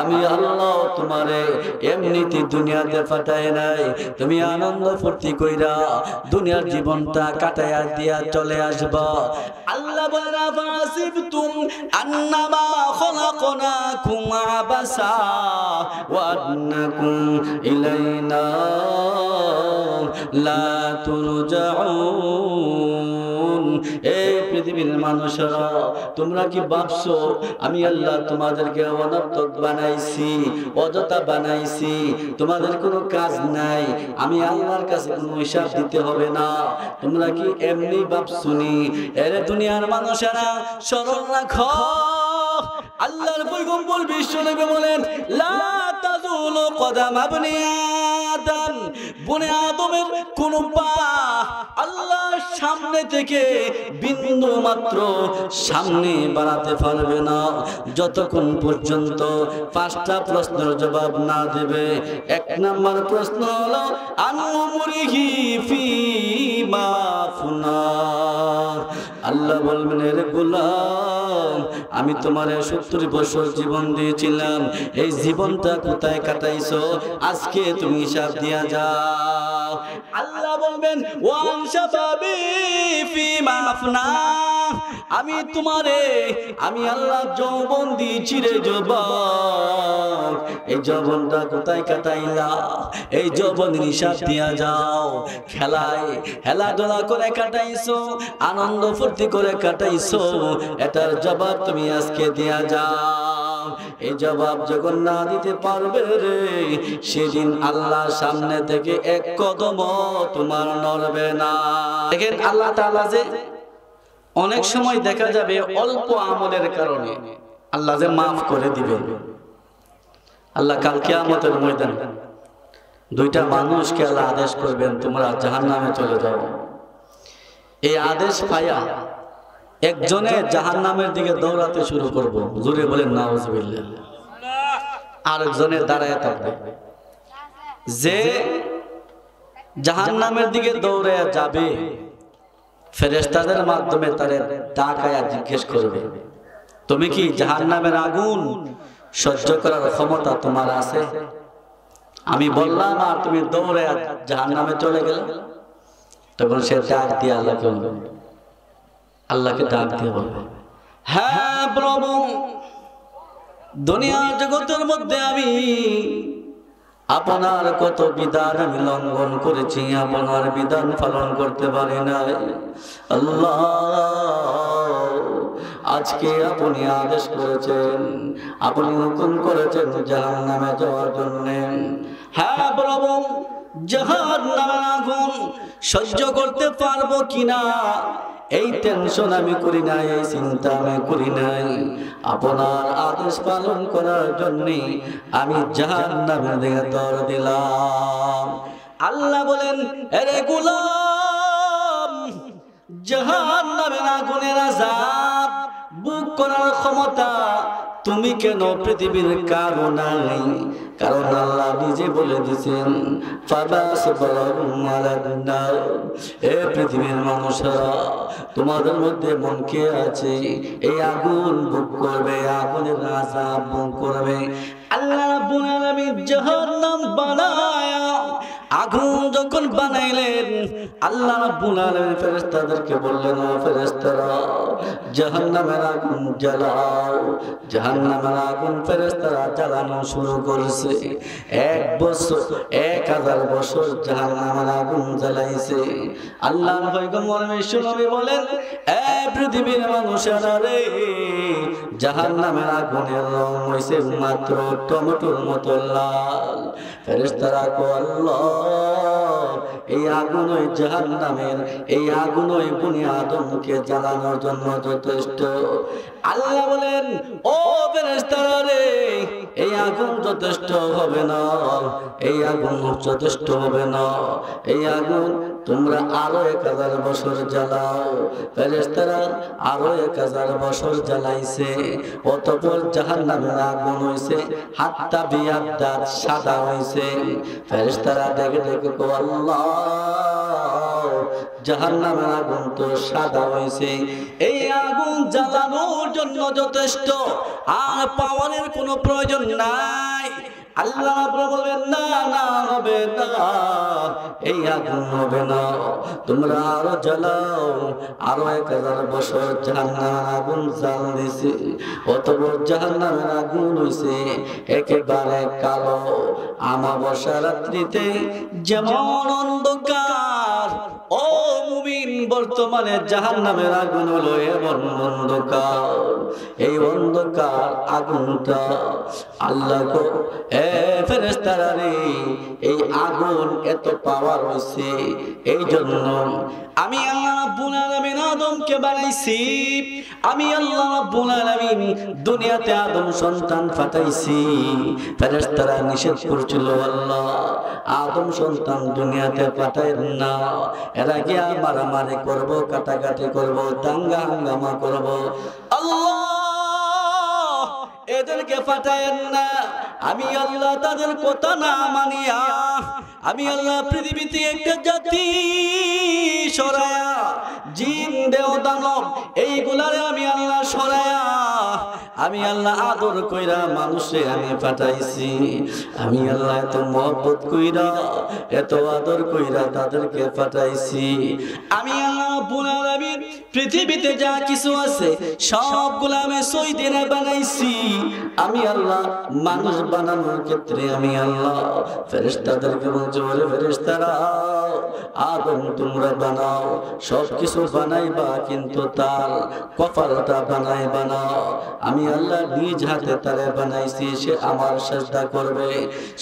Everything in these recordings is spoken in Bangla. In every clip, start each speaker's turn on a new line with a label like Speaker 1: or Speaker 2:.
Speaker 1: আমি আল্লাহ তোমারে এমনিতে দুনিয়াতে পাঠাই নাই, তুমি আনন্দ ফুর্তি কইরা দুনিয়ার জীবনটা কাটাইয়া দিয়া চলে আসবা। আল্লাহ বলেন আফাসিবতুম আন্নামা খলাকনাকুম আবাসা ওয়া আন্নাকুম ইলাইনা লা তুরজাউন। এই পৃথিবীর মানুষেরা, তোমরা কি ভাবছো আমি আল্লাহ তোমাদেরকে অনর্থক বানাইছি, অযথা বানাইছি, তোমাদের কোনো কাজ নাই, আমি আল্লাহর কাছে কোনো হিসাব দিতে হবে না? তোমরা কি এমনি ভাবছুনি? এরে দুনিয়ার মানুষেরা স্মরণ রাখো, আল্লাহর পয়গম্বর বিশ্বনবী বলেন লা তাযুলু কদাম ইবনি আদম, বনে আদমের কোন পা আল্লাহর সামনে থেকে বিন্দু মাত্র সামনে বাড়াতে পারবে না যতক্ষণ পর্যন্ত পাঁচটা প্রশ্নের জবাব না দেবে। এক নম্বর প্রশ্ন হলো আনুমুরিহি ফিমা ফুনা। আল্লাহ বলবেন রে গোলাম, আমি তোমারে 70 বছর জীবন দিয়েছিলাম, এই জীবনটা কোথায় কাটাইছো? আজকে তুমি হিসাব দিয়া যাও। আল্লাহ বলবেন ওয়ান শাবাবি ফিমা আফনা, আমি তোমারে আমি আল্লাহ যৌবন দিয়েছি রে যুবক, এই যৌবনটা কোথায় কাটাইলা? এই যৌবনের হিসাব দিয়া যাও। খেলাধুলা করে কাটাইছো, আনন্দ ফুর্তি করে কাটাইছো, এটার জবাব তুমি আজকে দিয়া যাও। এই জবাব যখন না দিতে পারবে রে, সেদিন আল্লাহর সামনে থেকে এক কদম তোমার নড়বে না। দেখেন আল্লাহ তাআলা যে অনেক সময় দেখা যাবে অল্প আমলের কারণে আল্লাহ যে মাফ করে দিবেন। আল্লাহ কাল কিয়ামতের ময়দানে দুইটা মানুষকে আল্লাহ আদেশ করবেন তোমরা জাহান্নামে চলে যাও। এই আদেশ পায়া একজনে জাহান্নামের দিকে দৌড়াতে শুরু করব, জোরে বলেন নাউজুবিল্লাহ। আরেকজনে দাঁড়ায় থাকবে। যে জাহান্নামের দিকে দৌড়ে যাবে, ফেরেশতাদের মাধ্যমে তারে ডাকায়া জিজ্ঞেস করবে তুমি কি জাহান্নামের আগুন সহ্য করার ক্ষমতা তোমার আছে? আমি বললাম আর তুমি দৌড়ে জাহান্নামে চলে গেলে। তখন সে ডাক দিয়ে আল্লাহকে ডাক দিয়ে বলবে হ্যাঁ প্রভু, দুনিয়া জগতের মধ্যে আমি আপনার কত বিধান আমি লঙ্ঘন করেছি, আপনার বিধান পালন করতে পারি নাই। আল্লাহ আজকে আপনি আদেশ করেছেন, আপনি হুকুম করেছেন জাহান্নামে যাওয়ার জন্য। হ্যাঁ প্রভু, জাহান্নামের আগুন সহ্য করতে পারবো কিনা এই টেনশন আমি করি নাই, এই চিন্তা আমি করি নাই। আপনার আদেশ পালন করার জন্য আমি জাহান্নামের দিকে দৌড় দিলাম। আল্লাহ বলেন আরে গোলাম, জাহান্নামের আগুনের আযাব বুক করার ক্ষমতা তুমি কেন পৃথিবীর কারো নাই? কারণ আল্লাহ নিজে বলে দিয়েছেন এ পৃথিবীর মানুষেরা, তোমাদের মধ্যে মন কে আছে এই আগুন বুক করবে, আগুনের আযাব বুক করবে। আল্লাহ রাব্বুল আলামিন জাহান্নাম বানায়া আগুন যখন বানাইলেন, আল্লাহ রাব্বুল আলামিন ফেরেশতাদেরকে বললেন ও ফেরেশতারা জাহান্নামের আগুন জ্বালাও। জাহান্নামের আগুন ফেরেশতারা জ্বালানো শুরু করেছে। 1000 বছর জাহান্নামের আগুন জ্বালাইছে। আল্লাহর পয়গম্বর বিশ্বনবী বলেন এ পৃথিবীর মানুষেরা রে, জাহান্নামের আগুনের রং হইছে মাত্র টমেটোর মতো লাল। ফেরেশতারা কয় আল্লাহ, এই আগুন ওই জাহান্নামের, এই আগুন ওই বনি আদমকে জ্বালানোর জন্য যথেষ্ট। আল্লাহ বলেন ও ফেরেশতারা রে, এই আগুন যথেষ্ট হবে না, এই আগুন যথেষ্ট হবে না। এই আগুন তোমরা আরো 1000 বছর জ্বালাও। ফেরেশতারা আরো 1000 বছর জ্বালাইছে। অতঃপর জাহান্নামের আগুন হইছে হাত্তা বিয়াদ্দাত, সাদা হইছে। ফেরেশতারা দেখে দেখে কো আল্লাহ, জাহান্নামের আগুন তো সাদা হইছে, এই আগুন জ্বালানোর জন্য যথেষ্ট, আর পাওয়ারের কোনো প্রয়োজন নাই। আল্লাহ বলবেন না, না হবে না, এই আগুন হবে না, তোমরা আরো জ্বালাও। আরো 1000 বছর জাহান্নামের আগুন জ্বাল দিছে। অতঃপর জাহান্নামের আগুন হইছে একেবারে কালো। আমাবস্যা রাত্রিতে যেমন অন্ধকার, ও মুমিন বর্তমানে জাহান্নামের আগুন হলো এমন অন্ধকার। এই অন্ধকার আগুনটা আল্লাহ গো, এ ফেরেশতারা রে, এই আগুন এত পাওয়ার হইছে, এই জন্য আমি আল্লাহ রাব্বুল আলামিন আদমকে বানাইছি। আমি আল্লাহ রাব্বুল আলামিন দুনিয়াতে আদম সন্তান পাঠাইছি। ফেরেশতারা নিষেধ করছিল, আল্লাহ আদম সন্তান দুনিয়াতে পাঠাইন না, এরা গিয়া মারামারি করব, কাটাকাটি করব, দাঙ্গা হাঙ্গামা করব, আল্লাহ এদেরকে পাঠায়েন না। আমি আল্লাহ তাদের কথা না মানিয়া আমি আল্লাহ পৃথিবীতে একটা জাতি সরায়া, জিন দেও দানব এইগুলারে আমি আল্লাহ সরায়া, আমি আল্লাহ আদর কইরা মানুষে আমি পাঠাইছি। আমি আল্লাহ এত মহব্বত কইরা, এত আদর কইরা তাদেরকে পাঠাইছি। আমি আল্লাহ রাব্বুল আলামিন পৃথিবীতে যা কিছু আছে সবগুলো আমি 6 দিনে বানাইছি। আমি আল্লাহ মানুষ বানানোর ক্ষেত্রে আমি আল্লাহ ফেরেশতাদেরকে বলছি, ওরে ফেরেশতারা, আদম তোমরা বানাও, সবকিছু বানাইবা, কিন্তু তার কপালটা বানাইবা না। আমি আল্লাহ নিজ হাতে তারে বানাইছি, সে আমার সাজদা করবে,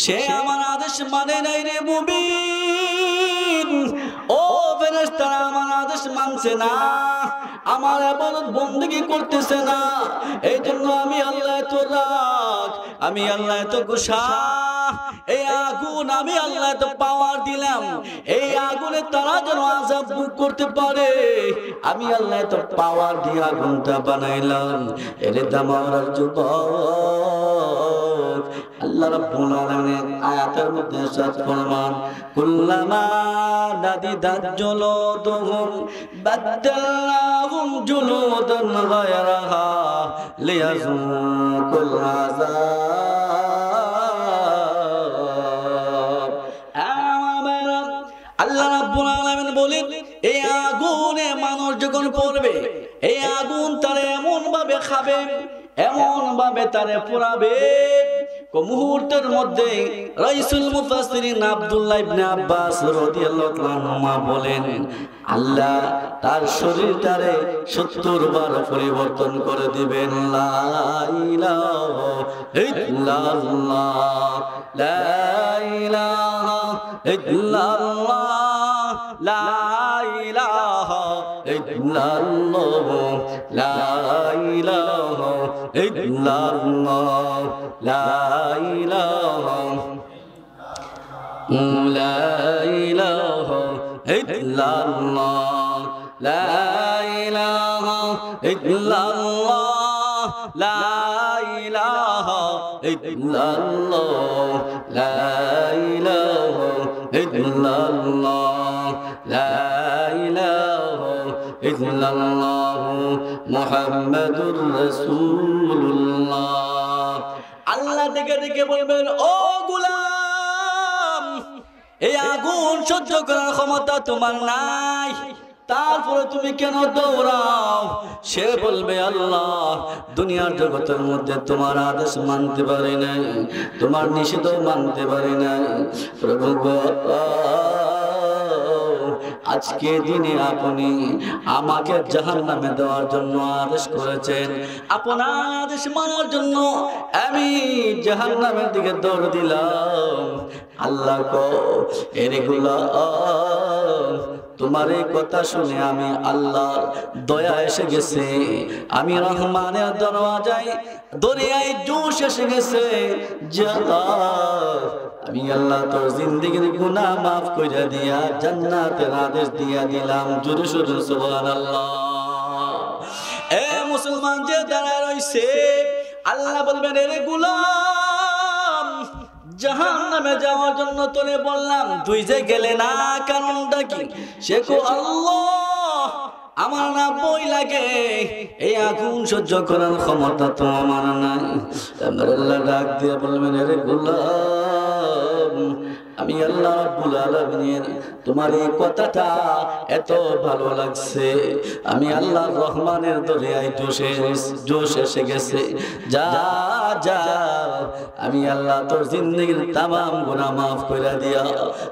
Speaker 1: সে আমার আদেশ মানে নাই রে মুমিন। ও ফেরেশতারা আমার আদেশ মানছে না, আমার ইবাদত বندگی করতেছে না, এই জন্য আমি আল্লাহ এত রাগ, আমি আল্লাহ এত গুসা। এই আগুন আমি আল্লাহ এত পাওয়ার দিলাম, এই আগুনে তারা যেন আযাব ভোগ করতে পারে, আমি আল্লাহ এত পাওয়ার দিয়ে আগুনটা বানাইলাম। এরে দামার যুবক, আল্লাহ রাব্বুল আলামিন আয়াতের মধ্যে ইরশাদ ফরমান, কুল্লামা নাদিদাত জুলুদুহুম বাদদালনাহুম জুলুদান গায়রাহা লিয়াযুকুল আযাব। আল্লাহ রাব্বুল আলামিন বলেন, এই আগুনে মানুষ যখন পড়বে, এই আগুন তারে এমন ভাবে খাবে, এমন ভাবে তারে পোড়াবে, মুহূর্তের মধ্যে রাইসুল মুফাসসিরিন আব্দুল্লাহ ইবনে আব্বাস রাদিয়াল্লাহু তাআলা বলেন, আল্লাহ তার শরীরটারে 70 বার পরিবর্তন করে দিবেন। লা ইলাহা ইল্লাল্লাহ, লা ইলাহা ইল্লাল্লাহ, লা ইলাহা ইল্লাল্লাহ, লা ইলাহা ইল্লাল্লাহ, লা ইলাহা ইল্লাল্লাহ, লা ইলাহা ইল্লাল্লাহ, লা ইলাহা ইল্লাল্লাহ, লা ইলাহা ইল্লাল্লাহ, লা ইলাহা ইল্লাল্লাহ, মুহাম্মাদুর রাসূলুল্লাহ। আল্লাহ দেখে দেখে বলবেন, ও গোলাম, এই আগুন সহ্য করার ক্ষমতা তোমার নাই, তারপরে তুমি কেন দৌড়াও? সে বলবে, আল্লাহ দুনিয়ার জগতের মধ্যে তোমার আদেশ মানতে পারি নাই, তোমার নিষেধ মানতে পারি নাই। প্রভু গো, আজকে দিনে আপনি আমাকে জাহান্নামে দেওয়ার জন্য আদেশ করেছেন, আপনার আদেশ মানার জন্য আমি জাহান্নামের দিকে দৌড় দিলাম। আল্লাহ কো এরে গোলাম, তোমার এই কথা শুনে আমি আল্লাহ দয়া এসে গেছে, আমি রহমানের দরওয়াজায় দরিয়ায় জোশ এসে গেছে। যা আমি আল্লাহ তোর জিন্দেগীর গুনাহ মাফ কইরা দিয়া জান্নাতের আদেশ দিয়া দিলাম। জোরে জোরে সুবহানাল্লাহ। এ মুসলমান যে দাঁড়ায় রইছে, আল্লাহ বলবেন এরে গোলাম, জাহান্নামে যাওয়ার জন্য তোরে বললাম, তুই যে গেলে না, কারণটা কি? সে কো আল্লাহ, আমার না বই লাগে, এই আগুন সহ্য করার ক্ষমতা তো আমার নাই। আমার আল্লাহ ডাক দিয়ে বলবেন এরে গোলাম, আমি আল্লাহ রাব্বুল আলামিন তোমার এই কথাটা এত ভালো লাগছে, আমি আল্লাহ রহমানের দরিয়ায় জোশ এসে গেছে। যা যা, আমি আল্লাহ তোর জিন্দেগীর তামাম গুনাহ মাফ কইরা দিয়া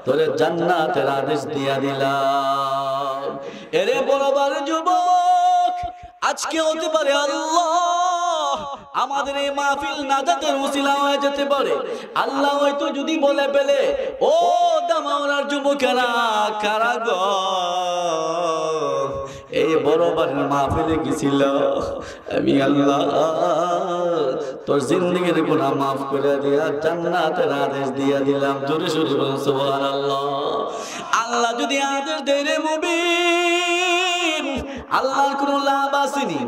Speaker 1: তোরে জান্নাতের আদেশ দিয়া দিলাম। এরে বড়বার যুবক, আজকে হতে পারে আল্লাহ আমাদের এই মাহফিল নাজাতের ওসিলা হয়ে যেতে পারে। আল্লাহ হয়তো যদি বলে ফেলে, ও দামাওয়ালার যুবকেরা কারা গো, এই বড়বার মাহফিলে গেছিল, আমি আল্লাহ তোর জিন্দেগীর গুনাহ মাফ করে দিয়া জান্নাতের আদেশ দিয়া দিলাম। জোরে জোরে বলুন সুবহানাল্লাহ। আল্লাহ যদি আদেশ দেয় রে মুমিন, আল্লাহর কোনো লাভ আসেনি।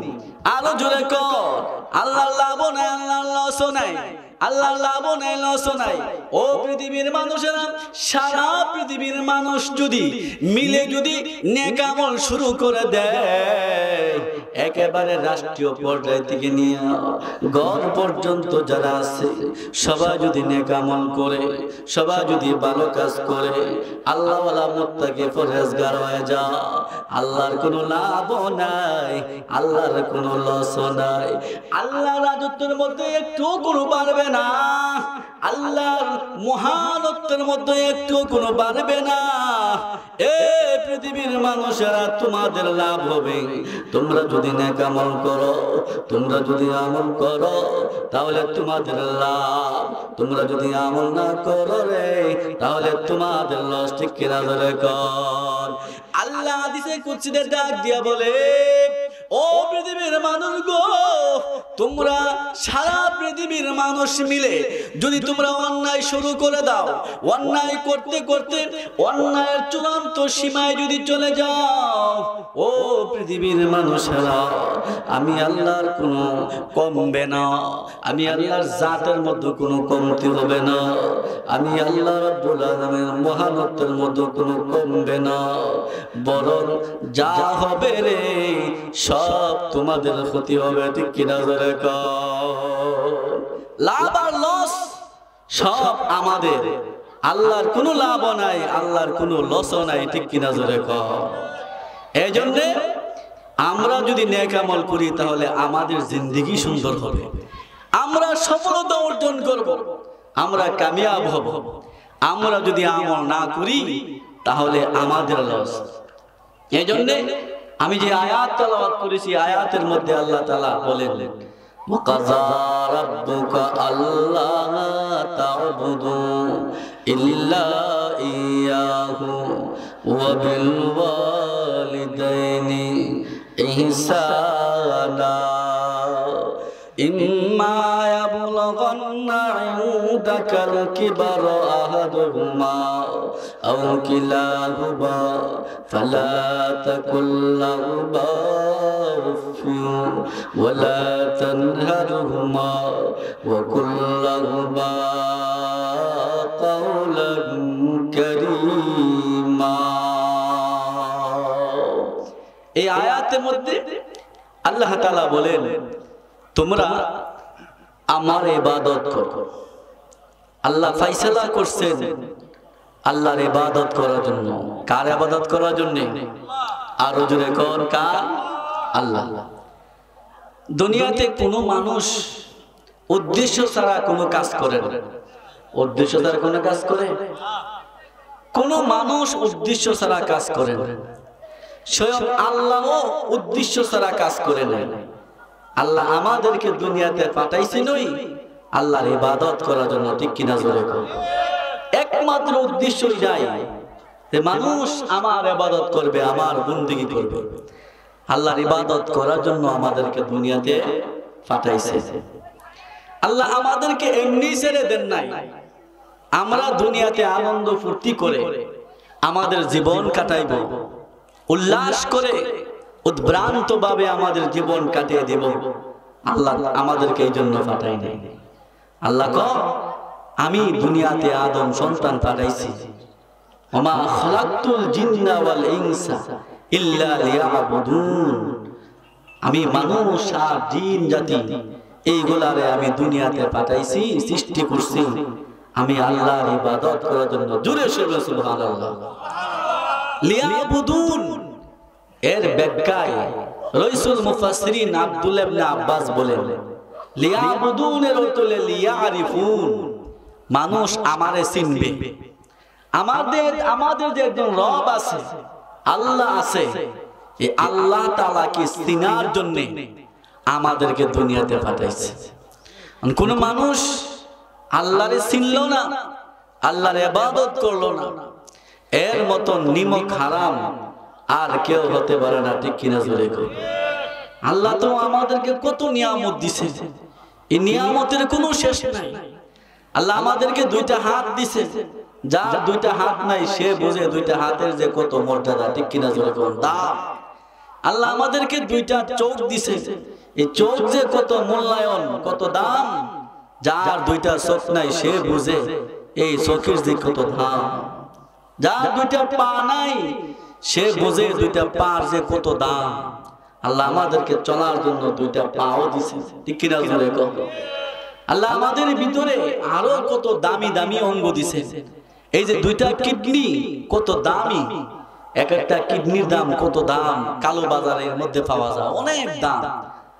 Speaker 1: আরো জোরে কর, আল্লাহর লাভ নাই, আল্লাহর লস নাই, আল্লাহর লাভ নাই, লস নাই। ও পৃথিবীর মানুষেরা, সারা পৃথিবীর মানুষ যদি মিলে যদি নেক আমল শুরু করে দেয়, একেবারে রাষ্ট্রীয় পর্যায় থেকে নিয়ে ঘর পর্যন্ত যারা আছে সবাই যদি নেক আমল করে, সবাই যদি ভালো কাজ করে, আল্লাহওয়ালা মুত্তাকি পরহেজগার হয়ে যা, আল্লাহর কোনো লাভ নাই, আল্লাহর কোনো লস নাই। আল্লাহর রাজত্বের মধ্যে একটু কোনো পারবে না, আল্লাহর মহানত্বের মধ্যে একটু কোনো পারবে না। এ পৃথিবীর মানুষেরা, তোমাদের লাভ হবে তোমরা যদি নেক আমল করো, তোমরা যদি আমল করো তাহলে তোমাদের লাভ, তোমরা যদি আমল না করো রে তাহলে তোমাদের লস। ঠিক কিনা ধরে কর। আল্লাহ হাদিসে কুদসিতে ডাক দিয়া বলে, ও পৃথিবীর মানুষ গো, তোমরা সারা পৃথিবীর মানুষ মিলে যদি তোমরা অন্যায় শুরু করে দাও, অন্যায় করতে করতে অন্যায়ের চূড়ান্ত সীমায় যদি চলে যাও, ও পৃথিবীর মানুষেরা, আমি আল্লাহর কোনো কমবে না, আমি আল্লাহর জাতের মধ্যে কোনো কমতি হবে না, আমি আল্লাহ রাব্বুল আলামিনের মহানত্বের মধ্যে কোনো কমবে না, বরং যা হবে রে সব তোমাদের ক্ষতি হবে। ঠিক কিনা ধরে কর। লাভ আর লস সব আমাদের, আল্লাহর কোনো লাভও নাই, আল্লাহর কোনো লসও নাই। ঠিক কিনা ধরে কর। এই জন্য আমরা যদি নেক আমল করি তাহলে আমাদের জিন্দেগি সুন্দর হবে, আমরা সফলতা অর্জন করব, আমরা কামিয়াব হব। আমরা যদি আমল না করি তাহলে আমাদের লস। এই জন্য আমি যে আয়াত তেলাওয়াত করেছি, আয়াতের মধ্যে আল্লাহ তাআলা বলেন, ওয়াকাযা রাব্বুকা আল্লা তা'বুদু ইল্লা ইয়াহু ওয়া বিল ওয়ালিদাইনি ইহসানা ইম্মা ইয়াবলুগান্না ইনদাকাল কিবারা আহাদুহুমা আও কিলাহুমা ফালা তাকুল লাহুমা উফফিন ওয়ালা তানহারহুমা ওয়া কুল লাহুমা কাওলান কারীমা। এই আয়াতের মধ্যে আল্লাহ তাআলা বলেন, তোমরা আমার ইবাদত করো। আল্লাহ ফয়সালা করছেন আল্লাহর ইবাদত করার জন্য। কার ইবাদত করার জন্য? আরো জোরে কোন? কার? আল্লাহ। দুনিয়াতে কোনো মানুষ উদ্দেশ্য ছাড়া কোনো কাজ করে না। উদ্দেশ্য ছাড়া কোনো কাজ করে? কোনো মানুষ উদ্দেশ্য ছাড়া কাজ করে না। স্বয়ং আল্লাহও উদ্দেশ্য ছাড়া কাজ করে না। আল্লাহ আমাদেরকে দুনিয়াতে পাঠাইছেনই আল্লাহর ইবাদত করার জন্য, ঠিক কিনা জোরে কর। একমাত্র উদ্দেশ্য এটাই যে মানুষ আমার ইবাদত করবে, আমার বন্দেগী করবে। আল্লাহর ইবাদত করার জন্য আমাদেরকে দুনিয়াতে পাঠাইছে। আল্লাহ আমাদেরকে এমনি ছেড়ে দেন নাই। আমরা দুনিয়াতে আনন্দ ফুর্তি করে আমাদের জীবন কাটাইব, উল্লাস করে উদ্ভ্রান্ত ভাবে আমাদের জীবন কাটিয়ে দেব। আল্লাহ আমাদেরকে এই জন্য পাঠাই নাই। আল্লাহ কয়, আমি দুনিয়াতে আদম সন্তান পাঠাইছি, ওমা খালাকতুল জিন্না ওয়াল ইনসা ইল্লা লিয়াবুদুন। আমি মানুষ আর জিন জাতি এইগুলারে আমি দুনিয়াতে পাঠাইছি, সৃষ্টি করছি আমি আল্লাহর ইবাদত করার জন্য। জোরে বলো সুবহানাল্লাহ। লিয়াবুদুন এর ব্যাখ্যায় রাইসুল মুফাসসিরিন আব্দুল্লাহ ইবনে আব্বাস বলেন, লিয়াবুদুন এর অর্থ হলো লিয়ারিফুন, মানুষ আমারে চিনবে। আমাদের যে একজন রব আছে, আল্লাহ আছে, এই আল্লাহ তাআলাকে চিনার জন্য আমাদেরকে দুনিয়াতে পাঠাইছে। কোন মানুষ আল্লাহরে চিনল না, আল্লাহর ইবাদত করলো না, এর মতো নিমক হারাম আর কেউ হতে পারে না, ঠিক কিনা জোরে কর। আল্লাহ তো আমাদেরকে কত নিয়ামত দিছে, এই নিয়ামতের কোনো শেষ নাই। আল্লাহ আমাদেরকে দুইটা হাত দিছে, যার দুইটা হাত নাই সে বুঝে দুইটা হাতের যে কত মর্যাদা, ঠিক কিনা জোরে কর, দাম। আল্লাহ আমাদেরকে দুইটা চোখ দিছে, এই চোখ যে কত মূল্যায়ন, কত দাম। যার দুইটা চোখ নাই সে বুঝে এই চোখের যে কত দাম। যার দুইটা পা নাই সে বুঝে দুইটা পার যে কত দাম। আল্লাহ আমাদেরকে চলার জন্য দুইটা পাও দিছে, ঠিক কিনা জোরে কর। আল্লাহ আমাদের ভিতরে আরো কত দামি দামি অঙ্গ দিছে। এই যে দুইটা কিডনি কত দামি, এক একটা কিডনির দাম কত দাম, কালো বাজারের মধ্যে পাওয়া যায়, অনেক দাম।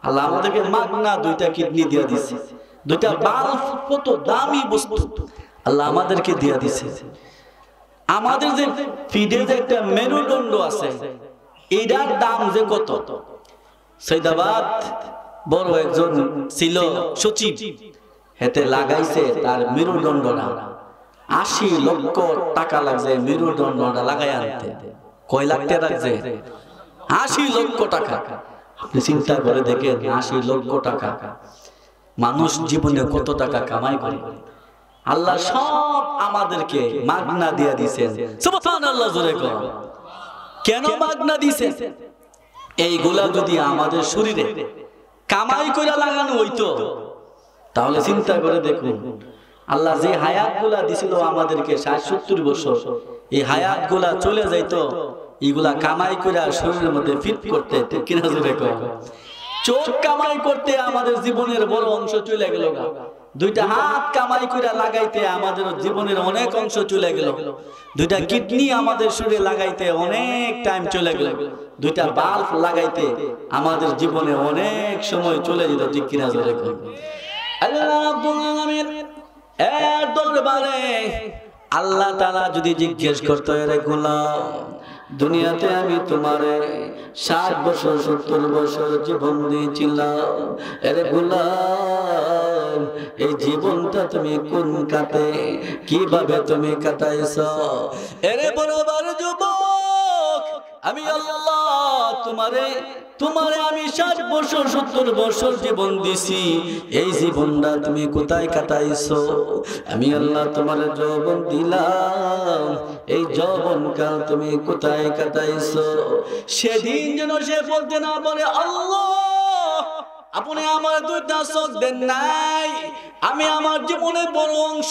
Speaker 1: আল্লাহ আমাদেরকে মাগনা দুইটা কিডনি দিয়ে দিছে। দুইটা বাল্ব কত দামি বস্তু আল্লাহ আমাদেরকে দিয়ে দিছে। আমাদের যে ফিডে যে একটা মেরুদণ্ড আছে, এটার দাম যে কত। সৈয়দাবাদ বড় একজন ছিল সচিব, হেতে লাগাইছে তার মেরুদণ্ডটা 80 লক্ষ টাকা লাগছে মেরুদণ্ডটা লাগাই আনতে। কয় লাখ টাকা লাগছে? 80 লক্ষ টাকা। আপনি চিন্তা করে দেখেন, 80 লক্ষ টাকা। মানুষ জীবনে কত টাকা কামাই করে। আল্লাহ সব আমাদেরকে মাগনা দিয়ে দিয়েছেন, সুবহানাল্লাহ জোরে কর। কেন মাগনা দিয়েছেন? এইগুলা যদি আমাদের শরীরে কামাই করে লাগানো হইতো তাহলে চিন্তা করে দেখুন, আল্লাহ যে হায়াতগুলা দিছিল আমাদেরকে 60-70 বছর, এই হায়াতগুলা চলে যাইতো এইগুলা কামাই করে শরীরের মধ্যে ফিট করতে, ঠিক কিনা জোরে কর। চোখ কামাই করতে আমাদের জীবনের বড় অংশ চলে গেল। দুইটা হাত কামাই করে লাগাইতে আমাদের জীবনের অনেক অংশ চলে গেল। দুইটা কিডনি আমাদের শরীরে লাগাইতে অনেক টাইম চলে গেল। দুইটা বাল্ব লাগাইতে আমাদের জীবনে অনেক সময় চলে যেত, ঠিক কিনা জোরে কর। আল্লাহ রাব্বুল আলামিন এর দরবারে আল্লাহ তাআলা যদি জিজ্ঞেস করতো, এরে গোলাম, দুনিয়াতে আমি তোমারে 60 বছর 70 বছর জীবন দিয়েছিলাম, এরে গোলাম এই জীবনটা তুমি কোন কাটে কিভাবে তুমি কাটাইছো? এরে বরাবর যুবক, আমি আল্লাহ তোমারে আমি 60 বছর 70 বছর জীবন দিছি, এই জীবনটা তুমি কোথায় কাটাইছো? আমি আল্লাহ তোমারে যৌবন দিলাম, এই যৌবনকাল তুমি কোথায় কাটাইছো? সেদিন যেন সে বলতে না বলে, আল্লাহ আপনি আমার দুইটা চোখ দেন নাই, আমি আমার জীবনের বড় অংশ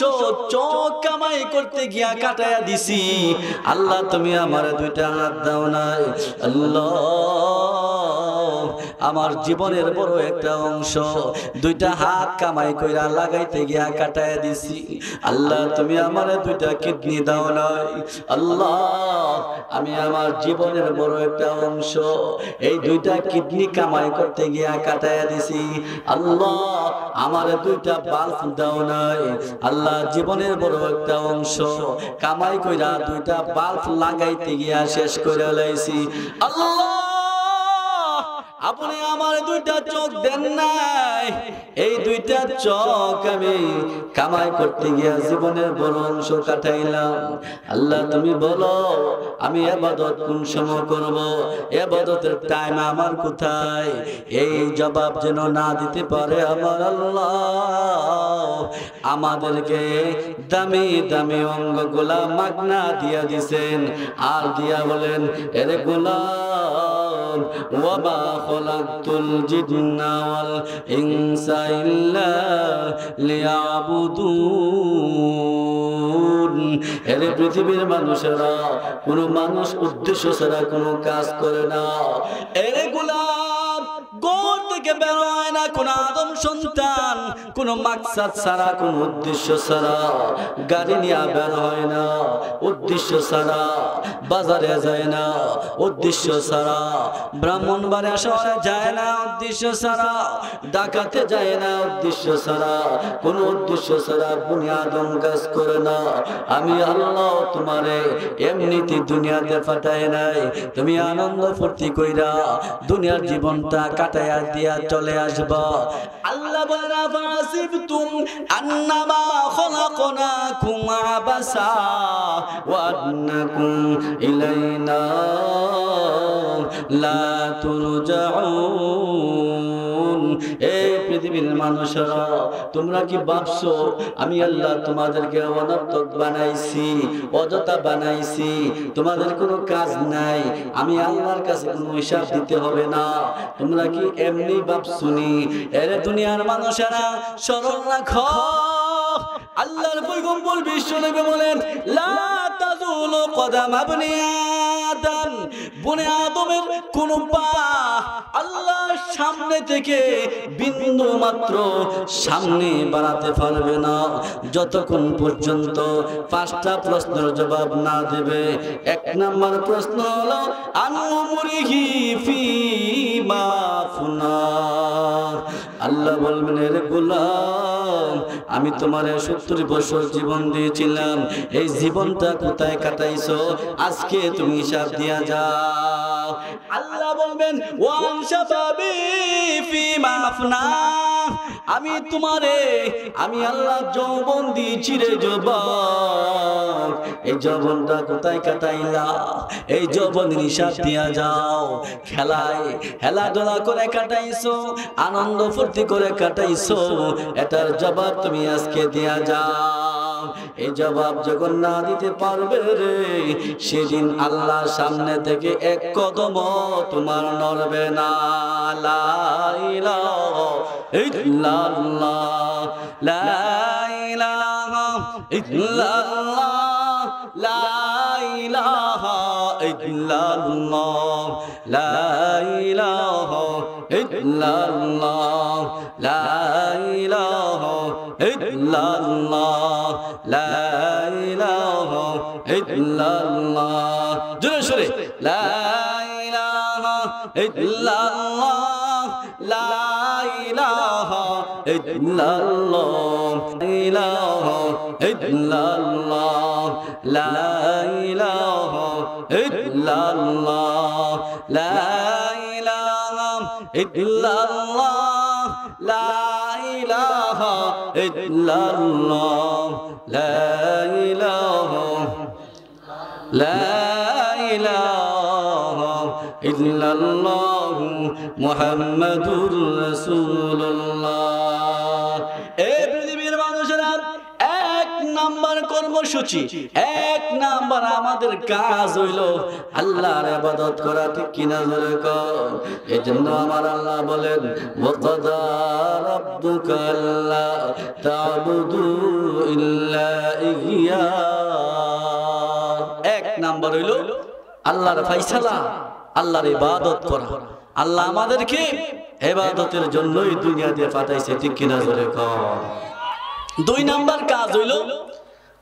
Speaker 1: চোখ কামাই করতে গিয়া কাটাইয়া দিছি। আল্লাহ তুমি আমার দুইটা হাত দাও নাই, আল্লাহ আমার জীবনের বড় একটা অংশ দুইটা হাত কামাই কইরা লাগাইতে গিয়া কাটাইয়া দিছি। আল্লাহ তুমি আমার দুইটা কিডনি দাও নাই, আল্লাহ আমি আমার জীবনের বড় একটা অংশ এই দুইটা কিডনি কামাই করতে গিয়া কাটাইয়া দিছি। আল্লাহ আমার দুইটা বাল্ব দাও নাই, আল্লাহ জীবনের বড় একটা অংশ কামাই কইরা দুইটা বাল্ব লাগাইতে গিয়া শেষ করে লাইছি। আল্লাহ আপনি আমার দুইটা চোখ দেন নাই, এই দুইটা চোখ আমি কামাই করতে গিয়া জীবনের বড় অংশ কাটাইলাম। আল্লাহ তুমি বলো আমি ইবাদত কোন সময় করব, ইবাদতের টাইম আমার কোথায়? এই জবাব যেন না দিতে পারে আমার আল্লাহ আমাদেরকে দামি দামি অঙ্গগুলা মাগনা দিয়া দিছেন, আর দিয়া বলেন এরে গোলাম ওয়ামা খলাকতুল জিন্না ওয়াল ইনসা ইল্লা লিয়াবুদুন। এরে পৃথিবীর মানুষেরা, কোন মানুষ উদ্দেশ্য ছাড়া কোনো কাজ করে না। এরে গোলাম ঘর থেকে বের হয় না কোন আদম সন্তান কোন মাকসাদ ছাড়া, কোন উদ্দেশ্য ছাড়া। গাড়ি নিয়ে বের হয় না উদ্দেশ্য ছাড়া, বাজারে যায় না উদ্দেশ্য ছাড়া, ব্রাহ্মণবাড়িয়া শহরে যায় না উদ্দেশ্য ছাড়া, ডাকাতে যায় না উদ্দেশ্য ছাড়া, কোন উদ্দেশ্য ছাড়া বুনিয়াদম কাজ করে না। আমি আল্লাহ তোমারে এমনিতে দুনিয়াতে পাঠাই নাই, তুমি আনন্দ ফুর্তি কইরা দুনিয়ার জীবনটা কাটাইয়া দিয়া চলে আসবা। আল্লাহ বলেন আফাসিবতুম আন্নামা খলাকনাকুম আবাসা ওয়া আন্নাকুম ইলাইনা লা তুরজাউন। এই পৃথিবীর মানুষেরা, তোমরা কি ভাবছো আমি আল্লাহ তোমাদেরকে অনর্থক বানাইছি, অযথা বানাইছি, তোমাদের কোনো কাজ নাই, আমি আল্লাহর কাছে কোনো হিসাব দিতে হবে না? তোমরা কি এমনি ভাবছুনি? এরে দুনিয়ার মানুষেরা স্মরণ রাখো, আল্লাহর পয়গম্বর বিশ্বনবী বলেন লা তাযুলু কদাম ইবনি আদম, বনে আদমের কোন পা আল্লাহর সামনে থেকে বিন্দু মাত্র সামনে বাড়াতে পারবে না যতক্ষণ পর্যন্ত পাঁচটা প্রশ্নের জবাব না দেবে। এক নাম্বার প্রশ্ন হলো আনউমরিহি ফিমা ফুনা। আল্লাহ বলবেন রে গোলাম আমি তোমারে 70 বছর জীবন দিয়েছিলাম, এই জীবনটা কোথায় কাটাইছো আজকে তুমি হিসাব দিয়া যাও। আল্লাহ বলবেন ওয়ান শাবাবি ফিমা আফনা, আমি তোমারে আমি আল্লাহ যৌবন দিয়েছি রে যুবক, এই যৌবনটা কোথায় কাটাইলা, এই যৌবনের হিসাব দিয়া যাও। খেলাধুলা করে কাটাইছো, আনন্দ ফুর্তি করে কাটাইছো, এটার জবাব তুমি আজকে দিয়া যাও। এই জবাব যখন না দিতে পারবে রে, সেদিন আল্লাহর সামনে থেকে এক কদম তোমার নড়বে না। লা ইলাহা ইল্লাল্লাহ, লা ইলাহা ইল্লাল্লাহ, লা ইলাহা ইল্লাল্লাহ, লা ইলাহা ইল্লাল্লাহ, লা ইলাহা ইল্লাল্লাহ, লা ইলাহা ইল্লাল্লাহ। জোরে সোরে লা ইলাহা ইল্লাল্লাহ, লা ইলাহা ইল্লাল্লাহ, ইলাহা ইল্লাল্লাহ, লা ইলাহা ইল্লাল্লাহ, লা ইলাহা ইল্লাল্লাহ, লা ইলাহা ইল্লাল্লাহ, লা ইলাহা ইল্লাল্লাহ মুহাম্মাদুর রাসূলুল্লাহ। এই পৃথিবীর মানুষেরা এক নাম্বার কর্মসূচি, এক নাম্বার আমাদের কাজ হইল আল্লাহর ইবাদত করা, ঠিক কিনা জোরে কর। এজন্য আমার আল্লাহ বলেন ওয়াকাদা রাব্বুকা আল্লা তা'বুদু ইল্লা ইয়্যা। এক নাম্বার হইল আল্লাহর ফায়সালা, আল্লাহর ইবাদত করা। আল্লাহ আমাদেরকে ইবাদতের জন্যই দুনিয়াতে পাঠাইছে, ঠিক কিনা জোরে কর। দুই নাম্বার কাজ হইল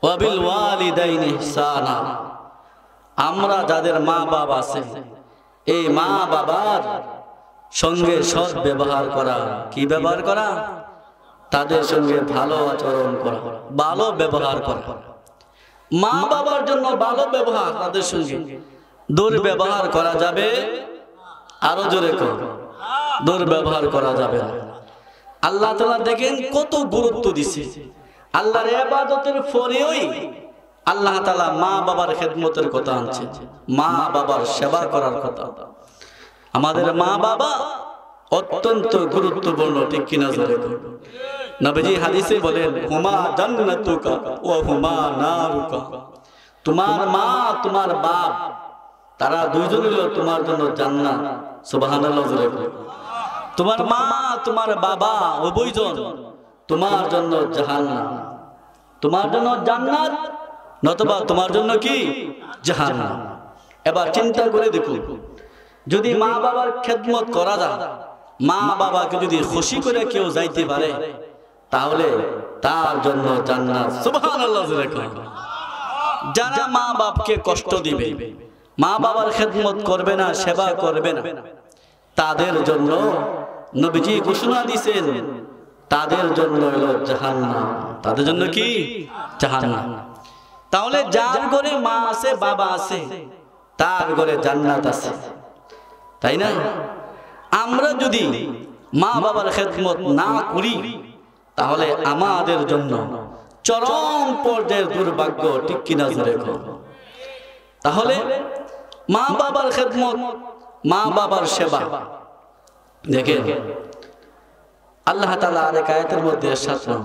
Speaker 1: ওয়াবিল ওয়ালিদাইনি ইহসানা। আমরা যাদের মা বাবা আছে, এই মা বাবার সঙ্গে সৎ ব্যবহার করা। কি ব্যবহার করা? তাদের সঙ্গে ভালো আচরণ করা, ভালো ব্যবহার করা। মা বাবার জন্য ভালো ব্যবহার, তাদের সঙ্গে দুর্ব্যবহার করা যাবে। আরো জোরে কর। দুর্ব্যবহার করা যাবে না। আল্লাহ তাআলা দেখেন কত গুরুত্ব দিছে। আল্লাহর ইবাদতের পরেই আল্লাহ তাআলা মা বাবার খেদমতের কথা আনছে, মা বাবার সেবা করার কথা। আমাদের মা বাবা অত্যন্ত গুরুত্বপূর্ণ, ঠিক কিনা জোরে বলুন। নবীজি হাদিসে বলেন, হুমা জান্নাতুকা ওয়া হুমা নারুকা। তোমার মা তোমার বাপ তারা দুইজন হলো তোমার জন্য জান্নাত। সুবহানাল্লাহ জোরে বলুন। তোমার মা তোমার বাবা উভয়জন তোমার জন্য জাহান্নাম, তোমার জন্য জান্নাত নতুবা তোমার জন্য কি জাহান্নাম। এবার চিন্তা করে দেখুন, যদি মা বাবার খেদমত করা যায়, মা বাবাকে যদি খুশি করে কেউ যাইতে পারে, তাহলে তার জন্য জান্নাত। সুবহানাল্লাহ। যারা মা বাপকে কষ্ট দিবে, মা বাবার খেদমত করবে না, সেবা করবে না, তাদের জন্য নবীজি ঘোষণা দিয়েছেন, তাদের জন্য হলো জাহান্নাম। তাদের জন্য কি জাহান্নাম। তাহলে যার ঘরে মা আছে বাবা আছে তার ঘরে জান্নাত আছে, তাই না? আমরা যদি মা বাবার খেদমত না করি তাহলে আমাদের জন্য চরম পর্যায়ের দুর্ভাগ্য, ঠিক কিনা জোরে বলুন। তাহলে মা বাবার খেদমত, মা বাবার সেবা দেখেন আল্লাহ তাআলা আরেক আয়াতের মধ্যে ইরশাদ করেন,